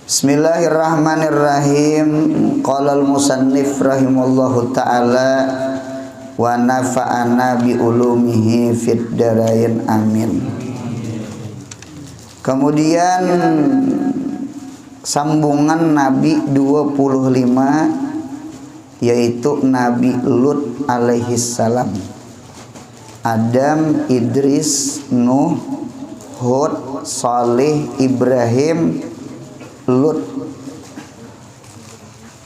Bismillahirrahmanirrahim. Qala al-musannif rahimallahu ta'ala wa nafa'ana bi ulumihi fid darain amin. Kemudian sambungan Nabi 25 yaitu Nabi Lut alaihi salam. Adam, Idris, Nuh, Hud, Saleh, Ibrahim, Lut.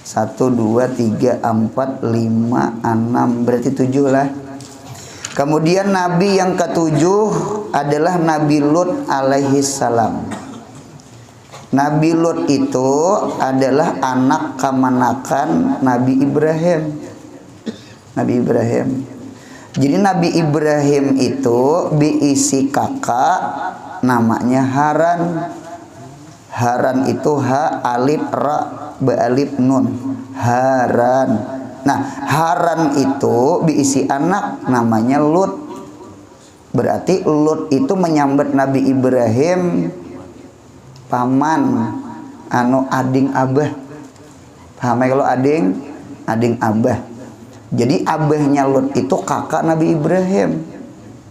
1, 2, 3, 4, 5, 6 berarti 7 lah. Kemudian Nabi yang ketujuh adalah Nabi Lut alaihi salam. Nabi Lut itu adalah anak kemanakan Nabi Ibrahim. Nabi Ibrahim. Jadi Nabi Ibrahim itu diisi kakak namanya Haran. Haran itu ha alif ra ba alif nun. Haran. Nah, Haran itu diisi anak namanya Lut. Berarti Lut itu menyambut Nabi Ibrahim paman anu ading abah. Paham kalau ading abah. Jadi abahnya Lut itu kakak Nabi Ibrahim.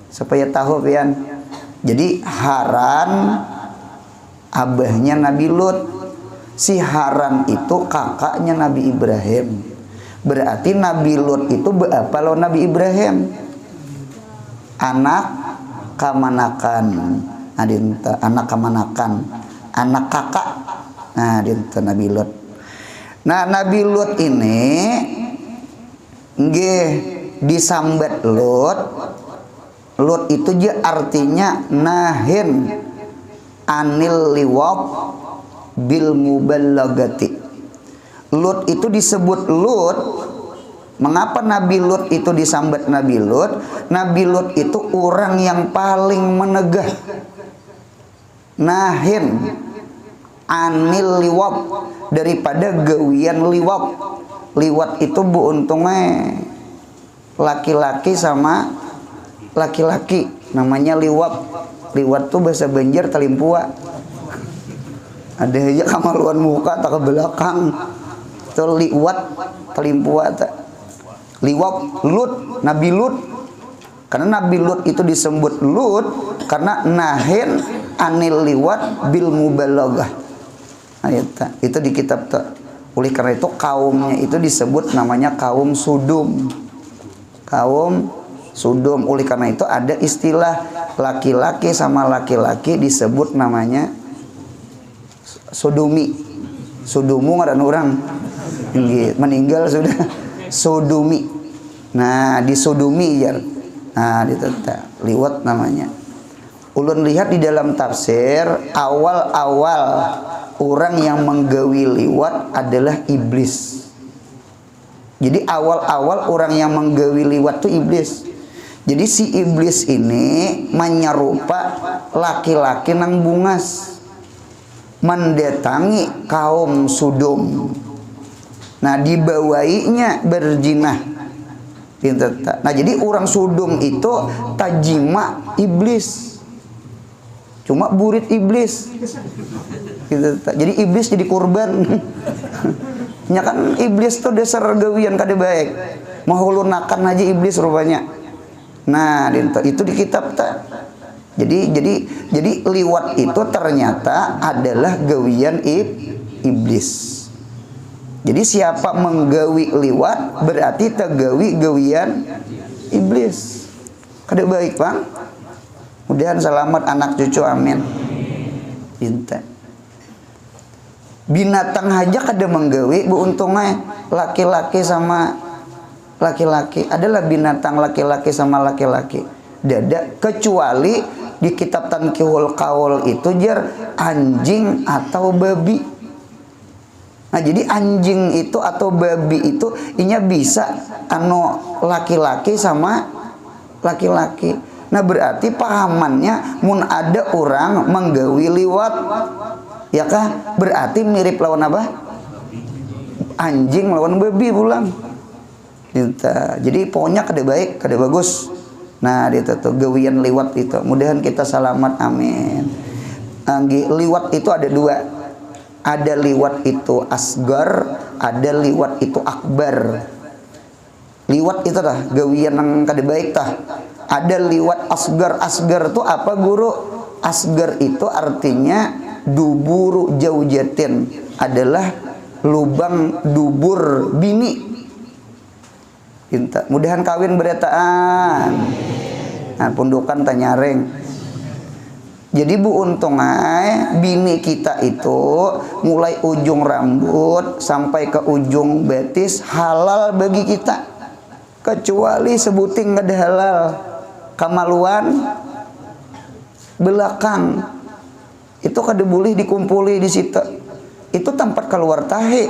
Supaya tahu pian. Jadi Haran abahnya Nabi Lut. Si Haran itu kakaknya Nabi Ibrahim. Berarti Nabi Lut itu apa lo Nabi Ibrahim? Anak kamanakan. Anak kamanakan. Anak kakak. Nah, dinten Nabi Lut. Nah, Nabi Lut ini nggih disambat Lut. Lut itu je artinya nahin anil liwaq bil muballagati. Lut itu disebut Lut. Mengapa Nabi Lut itu disambat Nabi Lut? Nabi Lut itu orang yang paling menegah. Nahin anil liwaq, daripada gawian liwaq. Liwat itu bu untungnya laki-laki sama laki-laki, namanya liwat. Liwat tuh bahasa Banjar talimpua. Ada aja kamaluan muka tak ke belakang. Itu liwat talimpua tak. Liwat Lut, Nabi Lut. Karena Nabi Lut itu disebut Lut karena nahin anil liwat bil mubalaghah. Ayat itu di kitab tak. Oleh karena itu kaumnya itu disebut namanya kaum Sudum. Kaum Sudum. Oleh karena itu ada istilah laki-laki sama laki-laki disebut namanya Sodumi. Sodomu ngaran orang meninggal sudah. Sodumi. Nah, di Sodumi ya. Nah, ditata liwat namanya. Ulun lihat di dalam tafsir awal-awal orang yang menggawi liwat adalah iblis. Jadi awal-awal orang yang menggawi liwat itu iblis. Jadi si iblis ini menyerupa laki-laki nang bungas mendatangi kaum Sodom. Nah, dibawainya berzina. Nah, jadi orang Sodom itu tajima iblis. Cuma burit iblis. Gitu. Jadi iblis jadi korban. Ya kan iblis tuh dasar gawian kada baik. Mahulunakan aja iblis rupanya. Nah, itu di kitab tak. Jadi liwat itu ternyata adalah gawian iblis. Jadi siapa menggawi liwat berarti tergawi gawian iblis. Kada baik, Bang. Mudahan selamat anak cucu amin. Inta. Binatang aja kada menggawi, bu untungnya laki-laki sama laki-laki. Adalah binatang laki-laki sama laki-laki. Dada kecuali di kitab Tankihul Qaul itu jar anjing atau babi. Nah, jadi anjing itu atau babi itu inya bisa anu laki-laki sama laki-laki. Nah, berarti pahamannya mun ada orang menggawi liwat, ya kah? Berarti mirip lawan apa? Anjing lawan babi pulang. Jadi pokoknya kada baik, kada bagus. Nah, itu tuh gawian liwat itu. Mudahan kita selamat amin. Liwat itu ada dua. Ada liwat itu asgar, ada liwat itu akbar. Liwat itu dah gawian yang kada baik tah. Ada liwat asgar. Asgar itu apa guru? Asgar itu artinya duburu jaujatin, adalah lubang dubur bini. Mudahan kawin beretaan. Nah, pundukan tanyareng. Jadi bu untung bini kita itu mulai ujung rambut sampai ke ujung betis halal bagi kita, kecuali sebuting nggak ada halal kamaluan belakang itu kada boleh dikumpuli di situ, itu tempat keluar tahi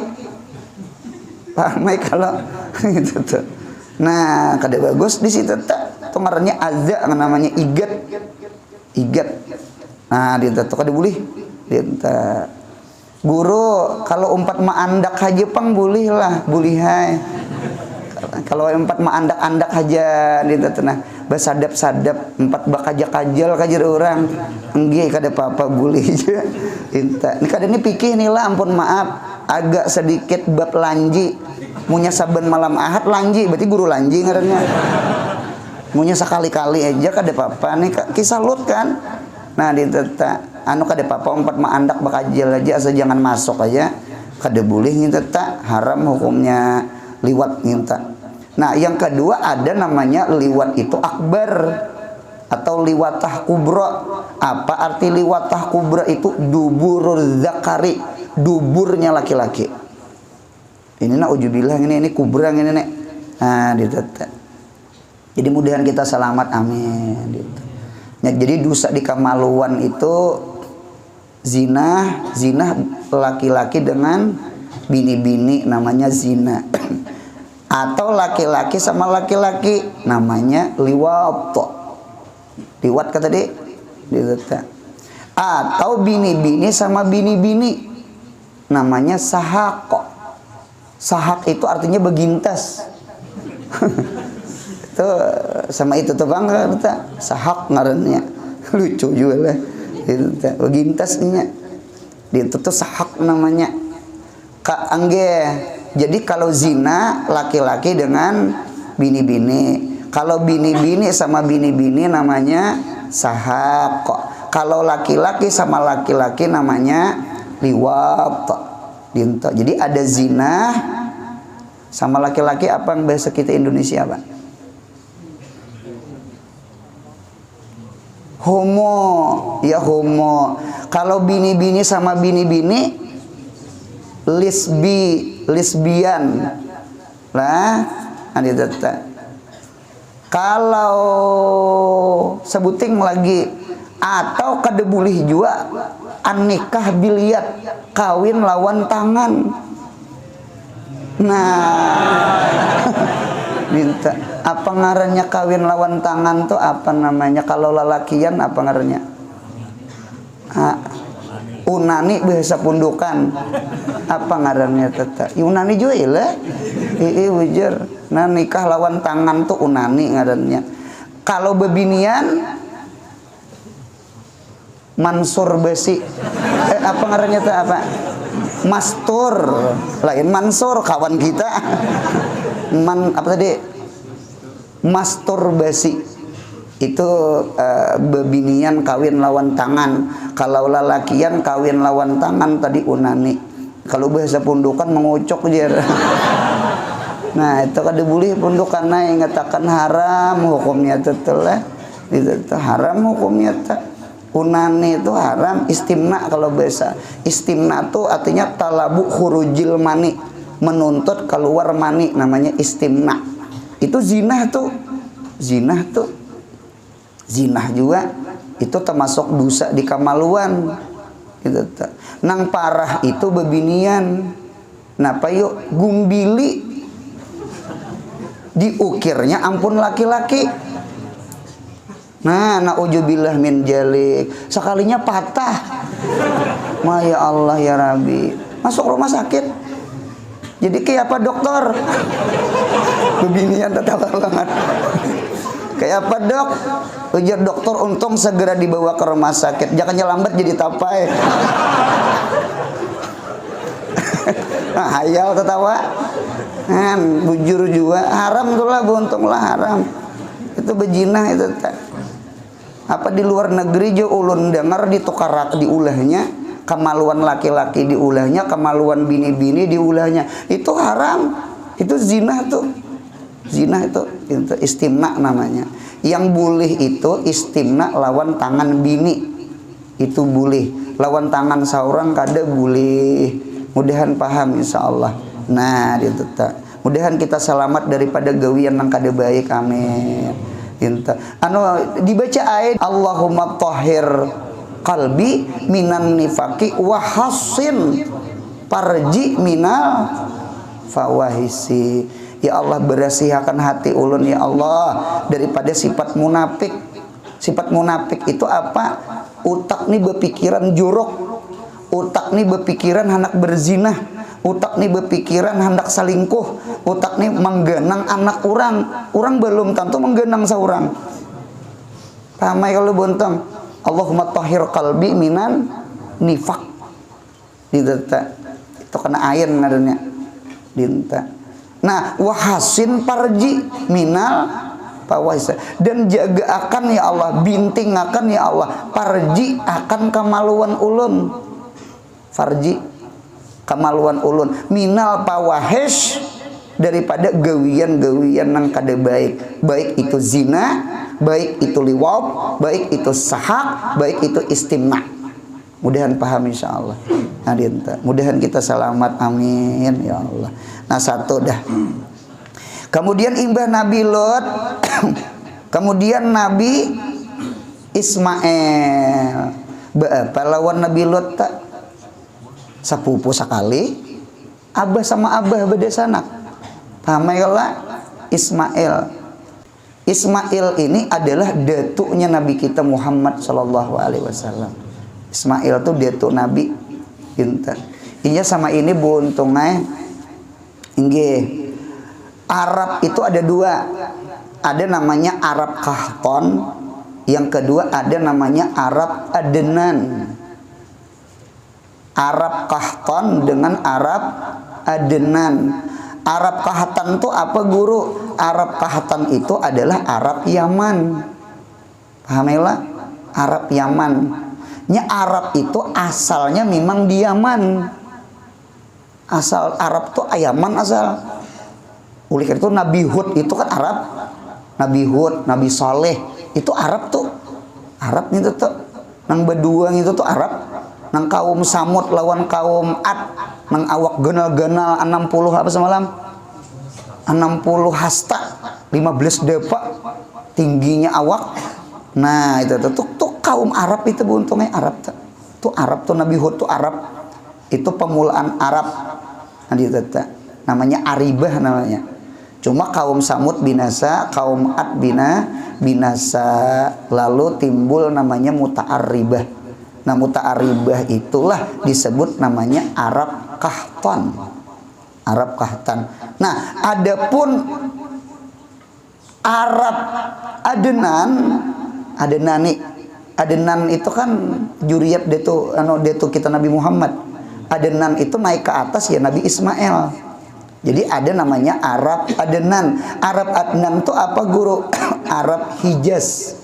paham kalau gitu tuh. Nah kada bagus di situ tak itu ngarannya azza, namanya igat. Nah dia tuh kada boleh dia guru kalau umpat maandak aja pang boleh lah, boleh hai. Kalau empat maandak-andak aja dia tuh nah basadap-sadap empat bakajak-kajal kajar orang enggih kada apa-apa boleh aja. Ini kada ini pikir nih lah, ampun maaf agak sedikit bab lanji. Munya saben malam ahad lanji, berarti guru lanji ngarannya. Munya sekali-kali aja kada apa-apa nih kisah lut kan. Nah diteta anu kada apa-apa empat maandak bakajal aja asal jangan masuk aja. Kada boleh nyita haram hukumnya liwat nyita. Nah yang kedua ada namanya liwat itu akbar atau liwatah kubra. Apa arti liwatah kubra itu? Dubur zakari, duburnya laki-laki. Ini nak ujubillah ini kubra ini nek. Nah diteta. Jadi mudahan kita selamat amin gitu. Ya, jadi dosa di kemaluan itu zina laki-laki dengan bini-bini namanya zina. Atau laki-laki sama laki-laki namanya liwat. Liwat kata tadi. Atau bini-bini sama bini-bini namanya sahak. Sahak itu artinya begintas. Itu sama itu tuh bang kita sahak ngarannya lucu juga lah itu begintasnya itu tuh sahak namanya kak angge. Jadi kalau zina laki-laki dengan bini-bini, kalau bini-bini sama bini-bini namanya sahak. Kalau laki-laki sama laki-laki namanya liwat. Jadi ada zina sama laki-laki, apa yang bahasa kita Indonesia Pak? Homo, ya homo. Kalau bini-bini sama bini-bini lesbian lah. Kalau sebuting lagi atau kada boleh juga anikah biliat, kawin lawan tangan. Nah minta apa ngarannya kawin lawan tangan tuh apa namanya? Kalau lalakian apa ngarannya? Unani bahasa pundukan. Apa ngarannya tata? Unani juga lah. Wajar. Nah nikah lawan tangan tuh unani ngarannya. Kalau bebinian mansur besi. Apa ngarannya tuh apa? Mastur. Lain mansur kawan kita. Apa tadi? Masturbasi itu bebinian kawin lawan tangan. Kalau lalakian kawin lawan tangan tadi unani. Kalau bahasa pundukan mengucok aja. Nah itu kada boleh pundukan naik ngatakan haram hukumnya tetelah. Itu haram hukumnya tak. Unani itu haram. Istimna kalau bahasa istimna itu artinya talabu khurujil mani, menuntut keluar mani, namanya istimna. Itu zina tuh. Zina juga itu termasuk dosa di kamaluan gitu. Nang parah itu bebinian. Napa yuk gumbili diukirnya ampun laki-laki. Nah, na'udzubillah min jalik. Sekalinya patah. Ya Allah ya Rabbi. Masuk rumah sakit. Jadi kayak apa dokter? Bebinian tetap banget. Kayak apa dok? Ujar dokter, untung segera dibawa ke rumah sakit. Jangan lambat jadi tapai. hayal tertawa kan bujur juga haram tuh lah buntung lah haram itu bejinah itu tak apa di luar negeri jo ulun dengar ditukarak diulahnya kemaluan laki-laki diulahnya kemaluan bini-bini diulahnya itu haram itu zina tuh zina itu istimna namanya yang boleh itu istimna lawan tangan bini itu boleh lawan tangan seorang kada boleh mudahan paham insyaallah nah itu tak mudahan kita selamat daripada gawian yang kada baik amin inta anu dibaca ayat Allahumma tahhir qalbi minan nifaqi wa hassin parji minal fawahisi ya Allah bersihkan hati ulun ya Allah daripada sifat munafik sifat munafik itu apa utak nih berpikiran jorok utak nih berpikiran hendak berzinah utak nih berpikiran hendak salingkuh utak nih menggenang anak orang belum tentu menggenang seorang ramai kalau bontong Allahumma tahhir qalbi minan nifaq dideta itu kena ayin ngadanya dinta nah wahasin parji minal pawasa dan jaga akan ya Allah binting akan ya Allah parji akan kemaluan ulun farji kemaluan ulun minal pawahish daripada gawian-gawian nang kada baik baik itu zina baik itu liwat baik itu sahak baik itu istimna mudahan paham insyaallah nah mudahan kita selamat amin ya Allah nah satu dah kemudian imbah Nabi Lot kemudian Nabi Ismail apa lawan Nabi Lot tak sepupu sekali abah sama abah beda sanak pamelah Ismail ini adalah datuknya Nabi kita Muhammad sallallahu alaihi wasallam Ismail tuh datuk Nabi pintar iya sama ini buntungnya inggih Arab itu ada dua ada namanya Arab Kahton yang kedua ada namanya Arab Adnan Arab Kahton dengan Arab Adnan. Arab Kahton itu apa guru? Arab Kahton itu adalah Arab Yaman. Pahamilah? Arab Yaman. Nya Arab itu asalnya memang di Yaman. Asal Arab tuh Yaman asal. Oleh karena itu Nabi Hud itu kan Arab. Nabi Hud, Nabi Saleh itu Arab tuh. Arab itu tuh. Nang Beduang itu tuh Arab. Nang kaum Samud lawan kaum Ad nang awak genal-genal 60 apa semalam 60 hasta 15 depa tingginya awak nah itu tuh kaum Arab itu buntungnya Arab tuh Arab tuh Nabi Hud tuh Arab itu pemulaan Arab nah itu namanya Aribah namanya cuma kaum Samud binasa kaum Ad binasa lalu timbul namanya Muta'arribah. Nah Muta'arribah itulah disebut namanya Arab Kahton. Arab Kahton. Nah adapun Arab Adnan itu kan juriyat detu kita Nabi Muhammad. Adnan itu naik ke atas ya Nabi Ismail. Jadi ada namanya Arab Adnan. Arab Adnan itu apa guru? Arab Hijaz.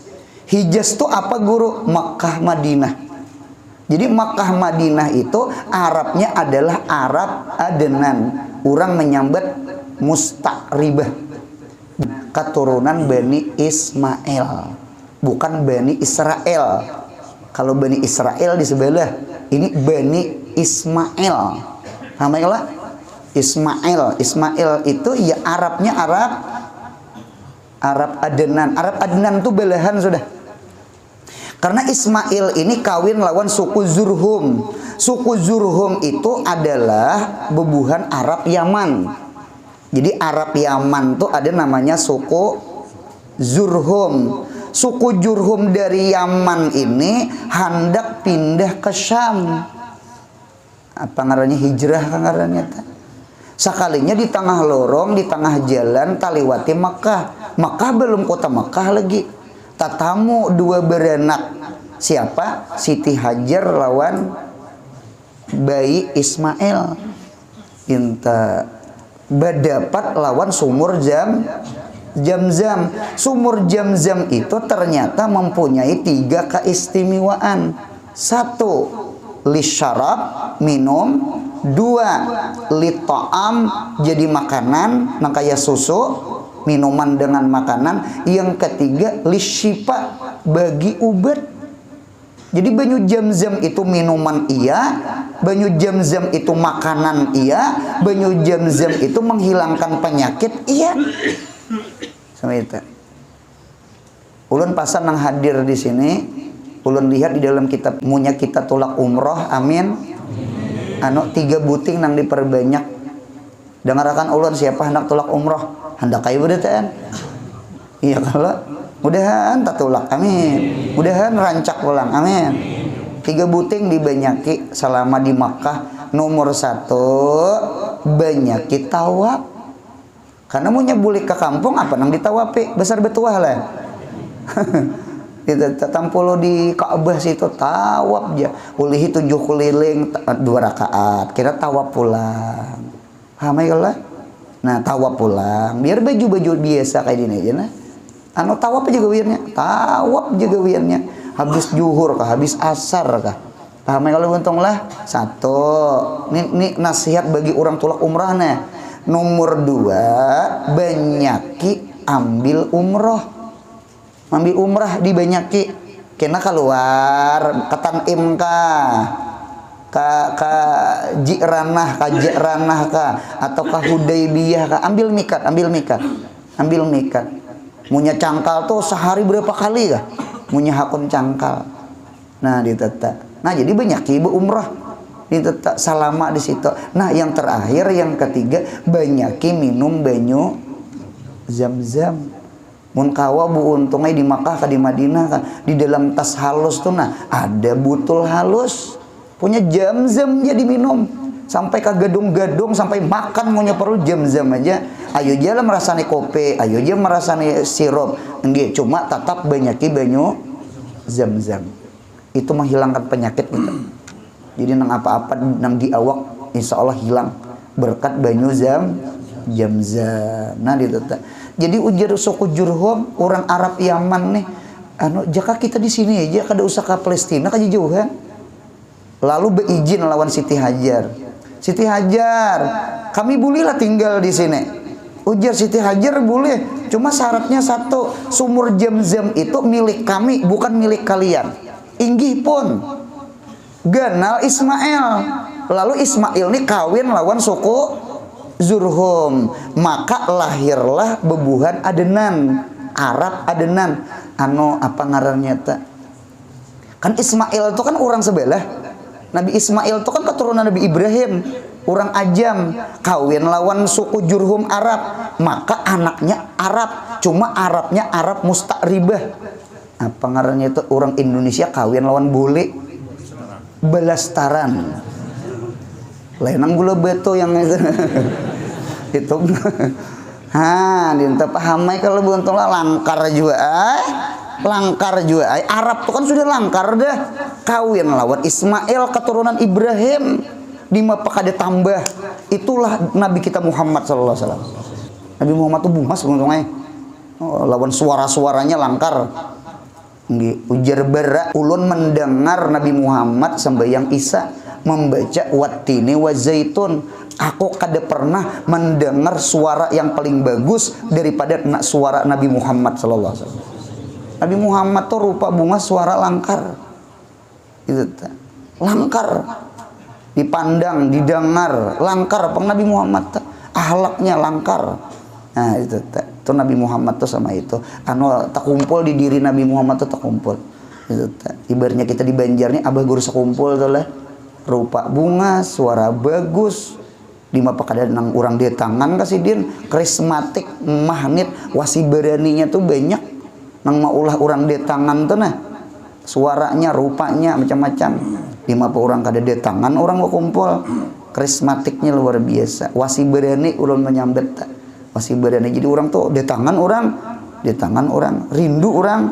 Hijaz itu apa guru? Makkah Madinah. Jadi Makkah Madinah itu Arabnya adalah Arab Adnan. Orang menyambat Musta'ribah. Keturunan Bani Ismail. Bukan Bani Israel. Kalau Bani Israel di sebelah. Ini Bani Ismail. Namanya Ismail. Ismail itu ya Arabnya Arab Adnan. Arab Adnan itu belahan sudah. Karena Ismail ini kawin lawan suku Zurhum. Suku Zurhum itu adalah bebuhan Arab Yaman. Jadi Arab Yaman tuh ada namanya suku Zurhum. Suku Zurhum dari Yaman ini hendak pindah ke Syam. Apa ngarannya hijrah kan ngarannya? Sekalinya di tengah lorong, di tengah jalan taliwati Makkah. Makkah belum kota Makkah lagi. Tatamu dua beranak. Siapa? Siti Hajar lawan bayi Ismail. Inta berdapat lawan sumur Zam-Zam. Sumur Zam-Zam itu ternyata mempunyai 3 keistimewaan. 1, lisyarab, minum. 2, lita'am, jadi makanan, nah kayak susu, minuman dengan makanan. Yang ketiga, lisyifa, bagi obat. Jadi banyu Zam-Zam itu minuman iya, banyu Zam-Zam itu makanan iya, banyu Zam-Zam itu menghilangkan penyakit iya. Sama itu. Ulun pasan nang hadir di sini, ulun lihat di dalam kitab munya kita tulak umroh, amin. 3 buting nang diperbanyak. Dengarkan ulun siapa hendak tulak umroh, hendak kayu bedetan. Iya kalau mudahan tatulak, amin. Mudahan rancak pulang, amin. 3 buting dibanyaki selama di Makkah. Nomor 1, banyaki tawaf. Karena mau nyebuli ke kampung apa nang ditawapi, besar betuah lah. Kita tampulo di Ka'bah situ tawaf aja. Ulihi 7 keliling 2 rakaat. Kira tawaf pulang. Paham ya lah? Nah, tawaf pulang. Biar baju-baju biasa kayak gini aja nah. Tawaf aja gawirnya. Tawaf aja gawirnya. Habis zuhur kah, habis asar kah. Paham ya kalau untung lah? 1. Ini nasihat bagi orang tulak umrah nah. Nomor 2, banyaki ambil umroh. Ambil umrah di banyaki. Kena keluar ke Tanim ka Ji'ranah atau ka Hudaybiyah ambil mikat. Munya cangkal tuh sehari berapa kali kah? Munya hakun cangkal. Nah, diteta. Nah, jadi banyaki umrah. Diteta salama di situ. Nah, yang terakhir yang ketiga, banyaki minum banyu Zam-Zam. Mun kawa bu untungnya di Makkah di Madinah kan di dalam tas halus tuh nah ada butul halus punya Zam-Zam jadi minum sampai ke gedung-gedung sampai makan mau perlu Zam-Zam aja. Ayo aja lah merasani kopi, ayo aja merasani sirup, enggak cuma tetap banyaki banyu Zam-Zam itu menghilangkan penyakit gitu. Jadi nang apa-apa nang di awak insya Allah hilang berkat banyu Zam-Zam. Nah itu. Jadi ujar suku Jurhum orang Arab Yaman nih, jaka kita di sini aja kada usah ke Palestina kaji jauhan. Lalu beizin lawan Siti Hajar. Siti Hajar, kami bolehlah tinggal di sini. Ujar Siti Hajar boleh, cuma syaratnya 1, sumur Zam-Zam itu milik kami bukan milik kalian. Inggih pun ganal Ismail. Lalu Ismail ini kawin lawan suku Zurhum, maka lahirlah bebuhan Adnan, Arab Adnan. Apa ngarannya tak? Kan Ismail itu kan orang sebelah. Nabi Ismail itu kan keturunan Nabi Ibrahim, orang Ajam, kawin lawan suku Jurhum Arab, maka anaknya Arab, cuma Arabnya Arab musta'ribah. Apa ngarannya itu? Orang Indonesia kawin lawan bule belastaran. Lenang gula beto yang itu. Itu. Dinta pahamai kalau buntunglah langkar juga. Arab tuh kan sudah langkar dah. Kawin lawan Ismail keturunan Ibrahim. Di mapakade tambah. Itulah Nabi kita Muhammad sallallahu alaihi wasallam. Nabi Muhammad tuh bungas buntungnya. Lawan suara-suaranya langkar. Ujar bara ulun mendengar Nabi Muhammad sembahyang Isya membaca wattini wa zaitun. Aku kada pernah mendengar suara yang paling bagus daripada suara Nabi Muhammad sallallahu alaihi wasallam. Nabi Muhammad tuh rupa bunga suara langkar. Itu langkar. Dipandang, didengar, langkar peng Nabi Muhammad tuh. Ahlaknya langkar. Nah, itu Nabi Muhammad tuh sama itu. Tak kumpul di diri Nabi Muhammad tuh tak kumpul. Itu ibaratnya kita di Banjar nih abah guru sekumpul tuh lah. Rupa bunga, suara bagus. Di mapa kada nang urang dia tangan kasih din karismatik, magnet, wasi beraninya tuh banyak. Nang maulah urang dia tangan tuh nah. Suaranya, rupanya macam-macam. Di mapa urang kada dia tangan orang mau kumpul. Karismatiknya luar biasa. Wasi berani urang menyambet. Wasi berani jadi orang tuh dia tangan orang, rindu orang.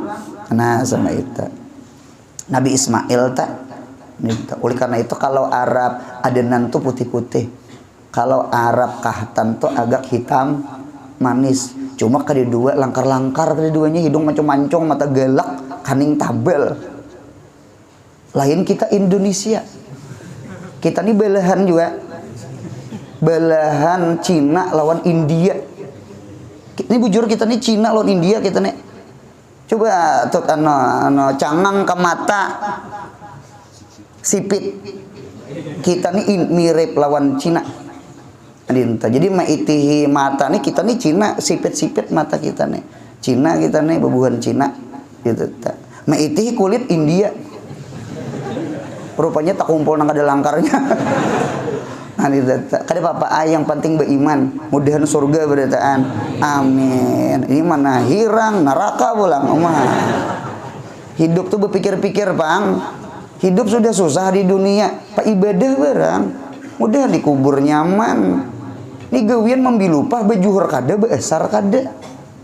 Nah sama itu. Nabi Ismail tak. Oleh karena itu kalau Arab Adnan tuh putih-putih. Kalau Arab kahtan tuh agak hitam manis. Cuma kedua langkar-langkar, keduanya hidung mancung-mancung, mata galak, kaning tabel. Lain kita Indonesia. Kita nih belahan juga. Belahan Cina lawan India. Ini bujur kita nih Cina lawan India kita nih. Coba tuh cangang ke mata sipit. Kita nih mirip lawan Cina. Jadi maitihi mata nih kita nih Cina, sipit-sipit mata kita nih. Cina kita nih bebuhan Cina gitu. Maitihi kulit India. Rupanya tak kumpul nang kada langkarnya. Kada apa-apa yang penting beriman, mudahan surga berataan. Amin. Ini mana hirang neraka pulang omah. Hidup tuh berpikir-pikir, Bang. Hidup sudah susah di dunia, pak ibadah barang. Mudah dikubur nyaman. Ini gawian membilupah bejuhur kada besar kada.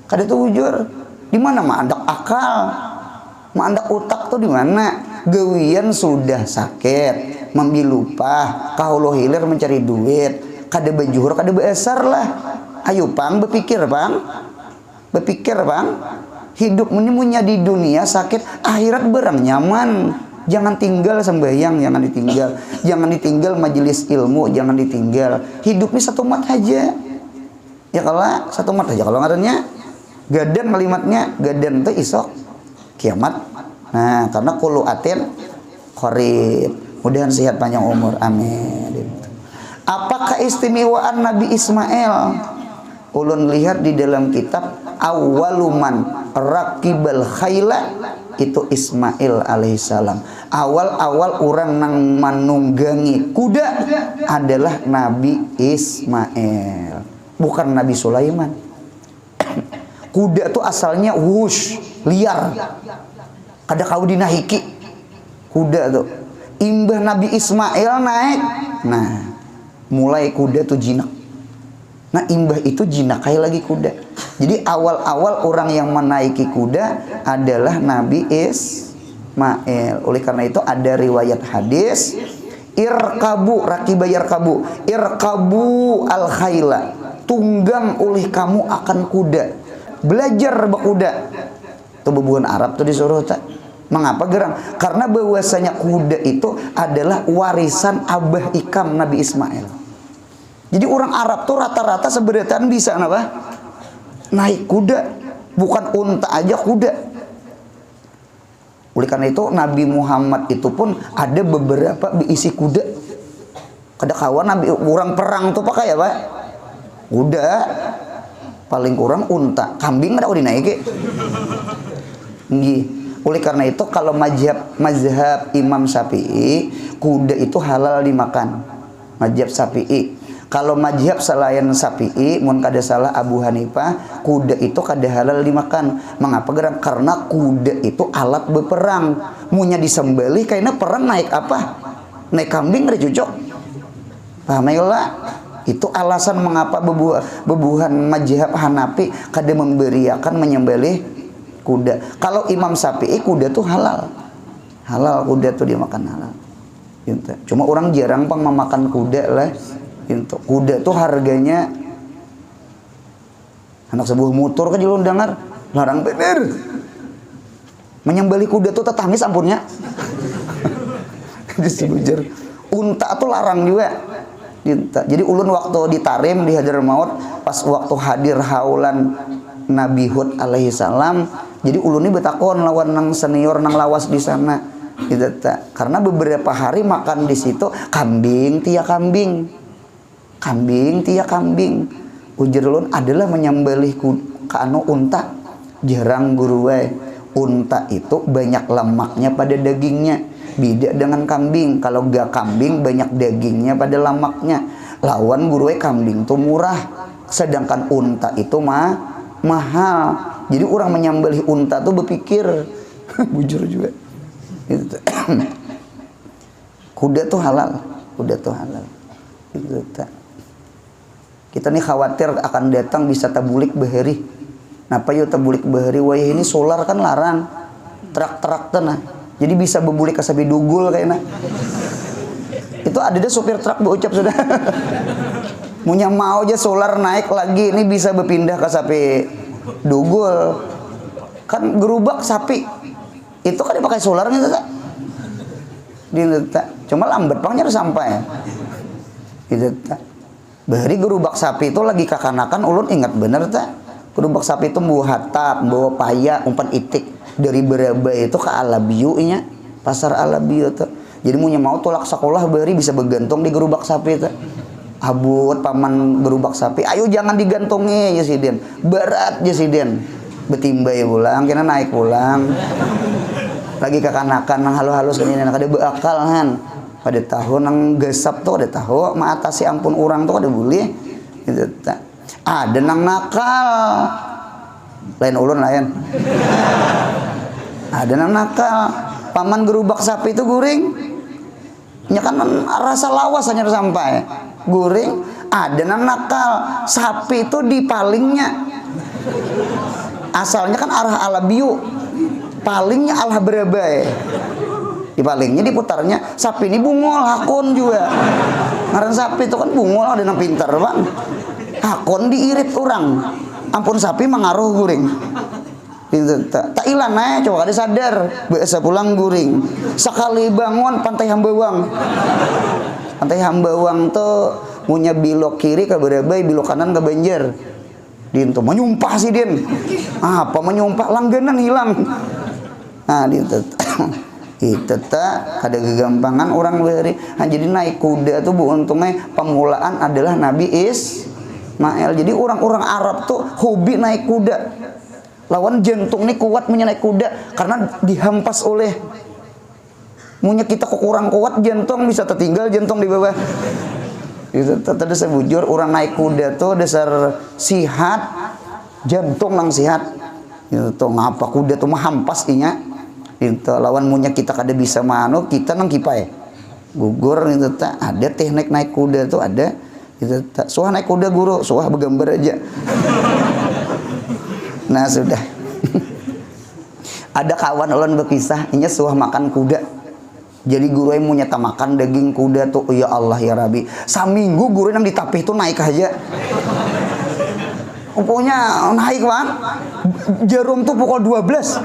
Kada tuh bujur. Di mana mah andak akal? Mah andak otak tuh di mana? Gawian sudah sakit, membilupah, kaulo hilir mencari duit, kada bejuhur kada besar lah. Ayo Bang, berpikir Bang. Berpikir Bang. Hidup ini punya di dunia sakit, akhirat barang nyaman. Jangan tinggal sembahyang, jangan ditinggal. Jangan ditinggal majelis ilmu, jangan ditinggal. Hidup ini satu mat aja. Ya kalau satu mat aja. Kalau ngarannya gadan kalimatnya, gadan itu isok kiamat. Nah, karena kulu atin qarib. Mudahan sehat panjang umur. Amin. Apa keistimewaan Nabi Ismail? Ulun lihat di dalam kitab Awaluman Rakibal Khaila, itu Ismail alaihissalam. Awal-awal orang nang manunggangi kuda adalah Nabi Ismail, bukan Nabi Sulaiman. Kuda tuh asalnya wush, liar, kada kau dinahiki kuda tuh. Imbah Nabi Ismail naik, nah mulai kuda tuh jinak. Nah imbah itu jinakai lagi kuda. Jadi awal-awal orang yang menaiki kuda adalah Nabi Ismail. Oleh karena itu ada riwayat hadis, irkabu rakibayar kabu, irkabu al khaila, tunggang oleh kamu akan kuda, belajar berkuda. Itu bebuhan Arab tuh disuruh tak. Mengapa gerang? Karena bahwasanya kuda itu adalah warisan abah ikam Nabi Ismail. Jadi orang Arab tuh rata-rata sebenarnya bisa apa? Naik kuda, bukan unta aja kuda. Oleh karena itu Nabi Muhammad itu pun ada beberapa diisi kuda. Kada kawan Nabi orang perang tuh pakai apa? Kuda. Paling kurang unta, kambing kada dinaiki. Nggih. Oleh karena itu kalau mazhab Imam Syafi'i, kuda itu halal dimakan. Mazhab Syafi'i. Kalau mazhab selain Syafi'i, mun kada salah Abu Hanifah, kuda itu kada halal dimakan. Mengapa gerang? Karena kuda itu alat berperang. Munya disembelih kayaknya perang naik apa? Naik kambing kada cocok. Paham ya? Itu alasan mengapa bebuhan mazhab Hanafi kada memberiakan menyembelih kuda. Kalau Imam Syafi'i kuda tuh halal. Halal kuda tuh dimakan halal. Cuma orang jarang pang memakan kuda lah. Kuda tuh harganya anak sebuah motor kan jelun dengar larang bener. Menyembelih kuda tuh tetangis ampunnya. Disebujur. Unta tuh larang juga. Jadi ulun waktu di Tarim di Hadramaut pas waktu hadir haulan Nabi Hud alaihi salam, jadi ulun ini betakon lawan nang senior nang lawas di sana. Gitu, karena beberapa hari makan di situ kambing tia kambing. Kambing tia kambing. Ujar ulun adalah menyembelih kanu unta. Jarang guru we. Unta itu banyak lemaknya pada dagingnya. Beda dengan kambing. Kalau gak kambing banyak dagingnya pada lemaknya. Lawan guru we kambing tuh murah. Sedangkan unta itu mahal. Jadi orang menyembelih unta tuh berpikir bujur juga. Gitu. Kuda tuh halal. Kuda tuh halal. Gitu. Kita nih khawatir akan datang bisa tabulik bahari. Napa yuk tabulik bahari? Wah ini solar kan larang. Truk-truk tanah. Jadi bisa bebulik ke sapi dugul kayaknya. Itu ada deh supir truk berucap sudah. Munya mau aja solar naik lagi, ini bisa berpindah ke sapi dugul. Kan gerubak sapi itu kan dipakai solar gitu tak? Cuma lambat pangnya harus sampai. Gitu tak. Bahari gerubak sapi itu lagi kakanakan ulun ingat bener tak? Gerubak sapi itu bawa hatap, bawa paya, umpan itik dari Beraba itu ke Alabiu nya, pasar Alabiu tuh. Jadi munya mau tolak sekolah bahari bisa bergantung di gerubak sapi tuh. Abut paman gerubak sapi, ayo jangan digantongi ya siden, berat ya siden, betimbay pulang, kena naik pulang. Lagi kakanakan nang halus-halus ini nang ada beakal kan. Pada tahun nang gesap tuh ada tahu, mengatasi ampun orang tuh ada boleh. Gitu tak. Ada nang nakal. Lain ulun lain. Ada nang nakal. Paman gerubak sapi itu guring. Nya kan rasa lawas hanya sampai. Guring, ada nang nakal. Sapi itu dipalingnya. Asalnya kan arah Alabiu. Palingnya alah Berabai. Dipalingnya diputarnya. Sapi ini bungol, hakon juga. Ngaran sapi itu kan bungol, ada yang pintar bang. Hakon diirit orang. Ampun sapi mengaruh guring. Tak ilan coba kada sadar. Biasa pulang guring. Sekali bangun pantai Hambawang. Pantai Hambawang tuh punya bilok kiri ke Berabai, bilok kanan ke Banjar. Din tuh menyumpah sih Din. Apa menyumpah langganan hilang. Nah itu tak ada kegampangan orang beri. Nah, jadi naik kuda tuh bu untungnya pemulaan adalah Nabi Ismail. Jadi orang-orang Arab tuh hobi naik kuda. Lawan jantung nih kuat punya naik kuda karena dihampas oleh munya kita kurang kuat jantung bisa tertinggal jantung di bawah. Itu tadi saya bujur orang naik kuda tuh dasar sihat jantung nang sihat. Itu ngapa kuda tuh mah hampas inya. Itu lawan munya kita kada bisa mano kita nang kipai gugur itu tak ada teknik naik kuda tuh ada itu tak suah naik kuda guru suah bergambar aja. Nah sudah. Ada kawan ulun berkisah inya suah makan kuda. Jadi guru yang munya makan daging kuda tuh ya Allah ya Rabbi saminggu guru yang ditapih tuh naik aja. Pokoknya naik bang jarum tuh pukul 12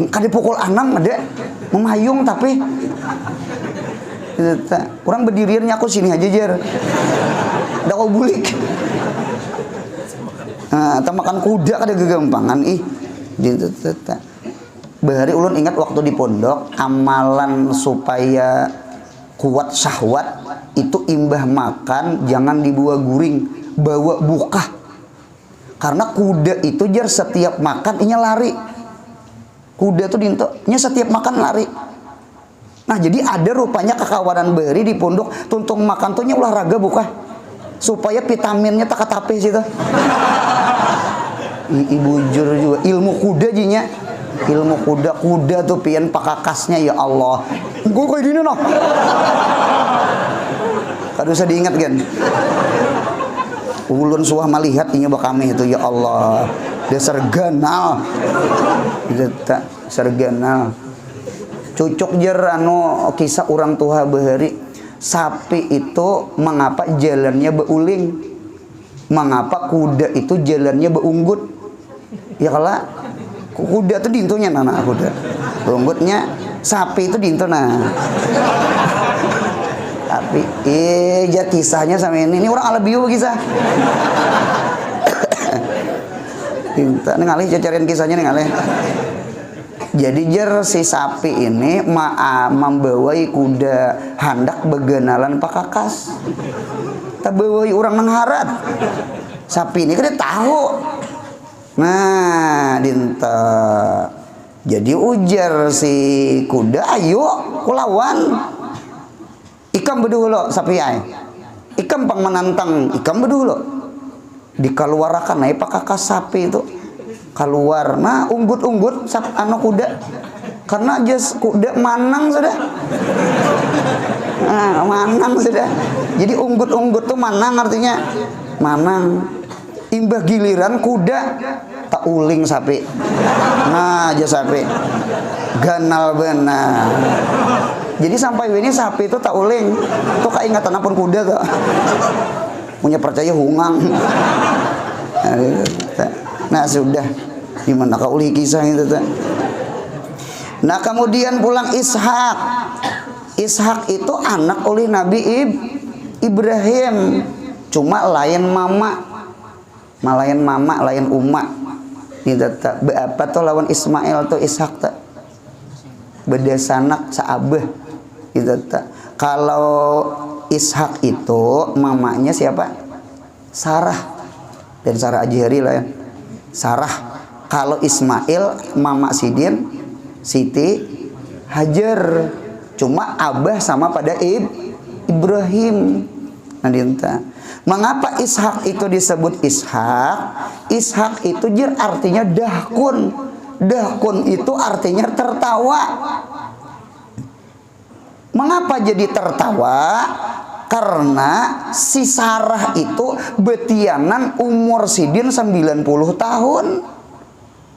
kali pukul 6 ada memayung tapi kurang berdiriannya aku sini aja jar udah kau bulik. Nah, makan kuda kada kegampangan gitu. Bahari ulun ingat waktu di pondok amalan supaya kuat syahwat itu imbah makan jangan dibawa guring bawa buka karena kuda itu jar setiap makan inya lari. Kuda tuh dintonya setiap makan lari. Nah jadi ada rupanya kekawanan beri di pondok tuntung makan tuhnya olahraga buka supaya vitaminnya tak ketape situ. Ibu jur juga ilmu kuda jinya ilmu kuda tuh pian pakakasnya ya Allah. Gue kayak gini noh. Kada usah diingat kan. Ulun suah melihat inya bakami itu ya Allah. Dasar ganal. Dasar ganal. Cucuk jer anu kisah orang tua bahari. Sapi itu mengapa jalannya beuling? Mengapa kuda itu jalannya beunggut? Ya kalau kuda itu dintunya anak kuda. Unggutnya sapi itu dintu nah. Tapi ya kisahnya sama ini orang Alabiu kisah. Tinta nih ngalih cariin kisahnya nih ngalih. Jadi jer si sapi ini membawai kuda hendak begenalan pakakas. Tak bawai orang nangharat. Sapi ini kan tahu. Nah, dinta. Jadi ujar si kuda, ayo kulawan. Ikam bedulo sapi ay. Ikam pang menantang, ikam bedulo. Dikaluarakan naik pakakas sapi itu keluar nah unggut anu kuda karena jas kuda manang sudah manang sudah jadi unggut tuh manang artinya manang imbah giliran kuda tak uling sapi nah aja sapi ganal benar jadi sampai ini sapi itu tak uling tuh keingatan pun kuda tuh punya percaya hungang. Nah sudah, gimana kau uli kisah itu tuh. Nah kemudian pulang Ishak. Ishak itu anak oleh Nabi Ibrahim, cuma lain mama, lain umat. Ini tetap apa tuh lawan Ismail tuh Ishak tak beda sanak saabah. Gitu tak. Kalau Ishak itu mamanya siapa? Sarah. Dan Sarah Ajhari lah ya. Sarah. Kalau Ismail mama Sidin Siti Hajar. Cuma abah sama pada Ibrahim. Nah dinta. Mengapa Ishak itu disebut Ishak? Ishak itu artinya dahkun. Dahkun itu artinya tertawa. Mengapa jadi tertawa? Karena si Sarah itu betianan umur Sidin 90 tahun.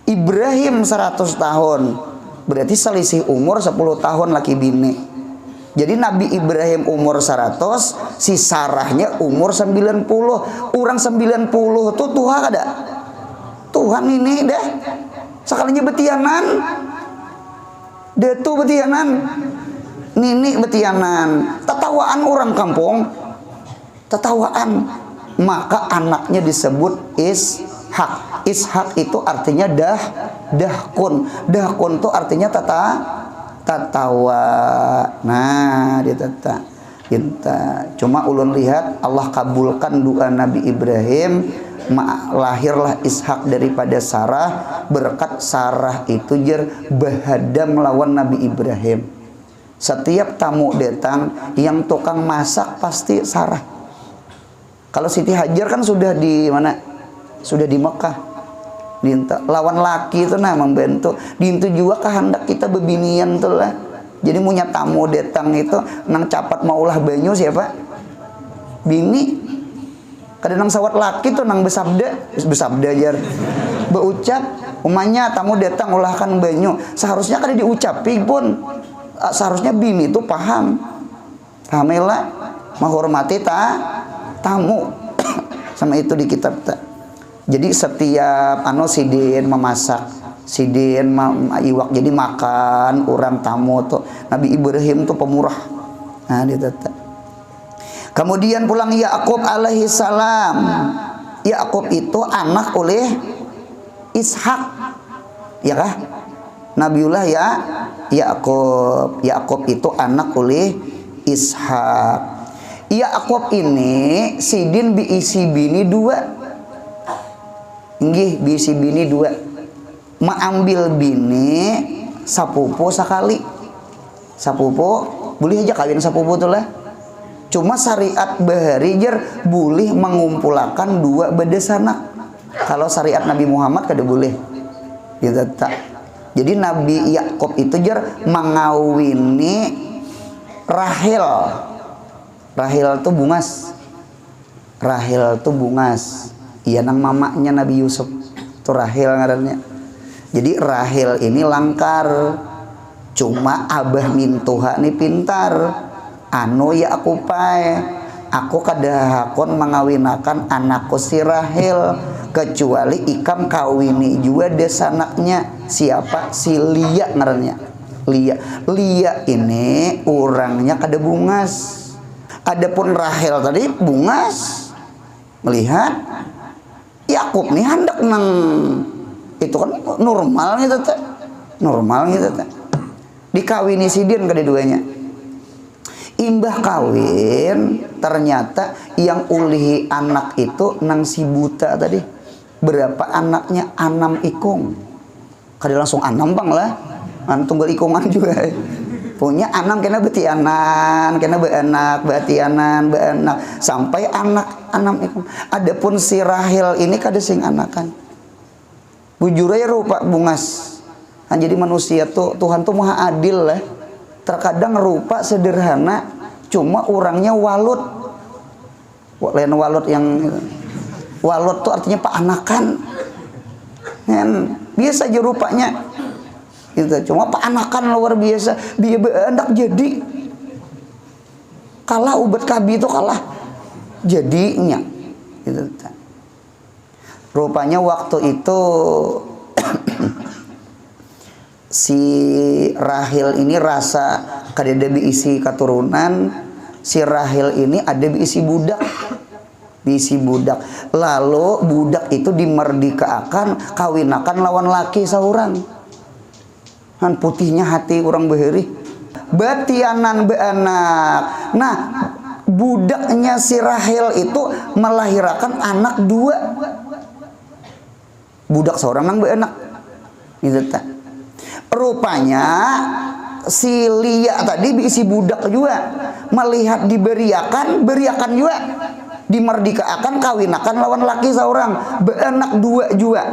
Ibrahim 100 tahun. Berarti selisih umur 10 tahun laki bini. Jadi Nabi Ibrahim umur 100, si Sarahnya umur 90. Orang 90 tuh Tuhan ada. Tuhan ini deh. Sekalinya betianan. Dia tuh betianan. Nini betianan. Tetawaan orang kampung. Tetawaan. Maka anaknya disebut Ishak. Ishak itu artinya dahkun. Dahkun itu artinya tatawa. Nah, dia tata. Cuma ulun lihat Allah kabulkan doa Nabi Ibrahim, lahirlah Ishak daripada Sarah. Berkat Sarah itu bahada melawan Nabi Ibrahim. Setiap tamu datang yang tukang masak pasti Sarah. Kalau Siti Hajar kan sudah di mana? Sudah di Mekah. Dinta lawan laki itu nah membantu. Dintu juga kehendak kita bebinian tuh lah. Jadi punya tamu datang itu nang capat maulah banyu siapa? Bini. Kadang nang sawat laki tuh nang besabda jar. Berucap umanya tamu datang ulahkan banyu. Seharusnya kada diucapi pun. Seharusnya bini itu paham. Pahamilah menghormati tamu. Sama itu di kitab tak. Jadi setiap Sidin memasak, Sidin iwak jadi makan orang tamu tuh. Nabi Ibrahim tuh pemurah. Nah dia tetap. Kemudian pulang Yakub alaihi salam. Yakub itu anak oleh Ishak. Ya kah? Nabiullah Yakub. Yakub itu anak oleh Ishak. Yakub ini Sidin biisi bini 2. Nggih biisi bini 2. Mengambil bini sapupu sekali. Sapupu boleh aja kawin sapupu tuh lah. Cuma syariat bahari boleh mengumpulkan 2 bedesanak. Kalau syariat Nabi Muhammad kada boleh. Gitu tak. Jadi Nabi Yakub itu mengawini Rahel. Rahel tuh bungas. Rahel tuh bungas. Iya nang mamanya Nabi Yusuf. Itu Rahel ngarannya. Jadi Rahel ini langkar. Cuma abah mintuha nih pintar. Anu Yakupai. Aku kadahakon mengawinakan anakku si Rahel. Kecuali ikam kawini juga desanaknya. Siapa? Si Lia ngarannya. Lia ini orangnya kada bungas. Adapun Rahel tadi bungas. Melihat Yakub nih hendak nang itu kan normal gitu teh. Normal gitu teh. Dikawini Sidin kedua-duanya. Imbah kawin ternyata yang ulihi anak itu nang si buta tadi. Berapa anaknya? 6 ikung. Kada langsung 6 bang lah. Tunggal ikungan juga. Punya 6 kena betianan, kena betianan, sampai anak 6 ikung. Adapun si Rahel ini kada sing anakan. Bujur aja rupa bungas. Nah, jadi manusia tuh Tuhan tuh maha adil lah. Terkadang rupa sederhana, cuma orangnya walut. Lain walut yang walut tuh artinya pak anakan. Biasa aja rupanya. Gitu. Cuma pak anakan luar biasa. Dia hendak jadi. Kalah ubat kabi itu kalah. Jadinya. Gitu. Rupanya waktu itu si Rahil ini rasa kadeda diisi keturunan, si Rahil ini ada diisi budak. Diisi budak. Lalu budak itu dimerdekakan, kawinakan lawan laki saurang. Kan putihnya hati orang beheri. Batianan beanak. Nah, budaknya si Rahil itu melahirkan anak 2. Budak seorang nang beanak. Gitu tak. Rupanya si Lia tadi diisi budak juga. Melihat beriakan juga. Dimerdekakan, kawinakan lawan laki seorang. Beanak 2 juga.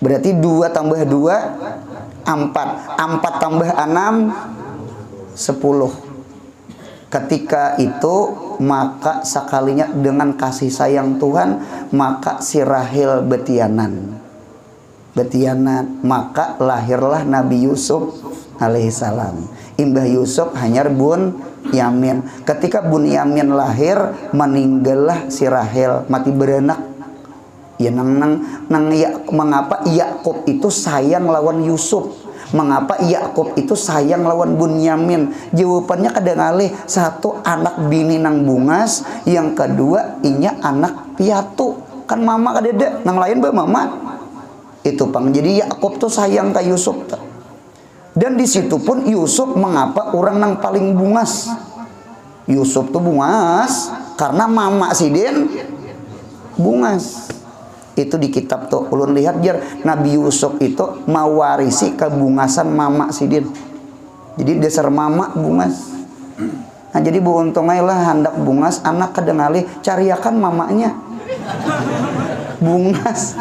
Berarti 2 tambah 2 4. 4 tambah 6 10. Ketika itu maka sekalinya dengan kasih sayang Tuhan, maka si Rahil betianan, maka lahirlah Nabi Yusuf alaihissalam. Imbah Yusuf hanyar Bun Yamin. Ketika Bun Yamin lahir, meninggallah si Rahil, mati beranak. Ya mengapa Yakub itu sayang lawan Yusuf? Mengapa Yakub itu sayang lawan Bunyamin? Jawabannya kadang-alih, satu anak bini nang bungas, yang kedua inya anak piatu. Kan mama kadeda, nang lain be mama. Itu pang. Jadi Yakub tuh sayang ke Yusuf. Dan di situ pun Yusuf mengapa orang nang paling bungas? Yusuf tuh bungas karena mama sidin bungas. Itu di kitab tuh ulun lihat jar Nabi Yusuf itu mewarisi kebungasan mama sidin. Jadi dasar mama bungas. Nah jadi beruntungnya lah hendak bungas anak kedengali cariakan mamanya bungas.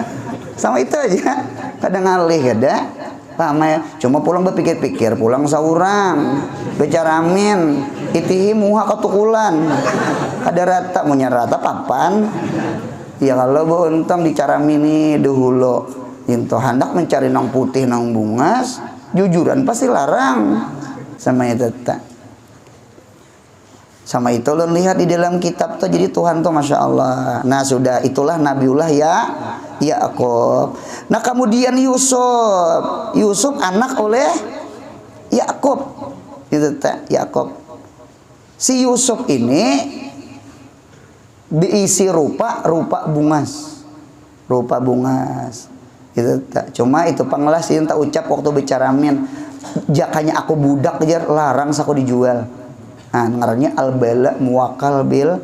Sama itu aja kedengali ada pamai cuma pulang berpikir-pikir pulang saurang becaramin itihi muha ketukulan kada rata munya rata papan. Ya kalau beuntung dicara mini dahulu itu hendak mencari nang putih nang bungas jujuran pasti larang sama itu tak. Sama itu lo lihat di dalam kitab tuh jadi Tuhan tuh Masya Allah. Nah sudah itulah Nabiullah Yakub. Nah kemudian Yusuf anak oleh Yakub itu tak Yakub. Si Yusuf ini diisi rupa bungas itu tak. Cuma itu panglas yang tak ucap waktu bicara min jakanya aku budak aja larang saku dijual. Nah ngarannya al-bala muwakal bil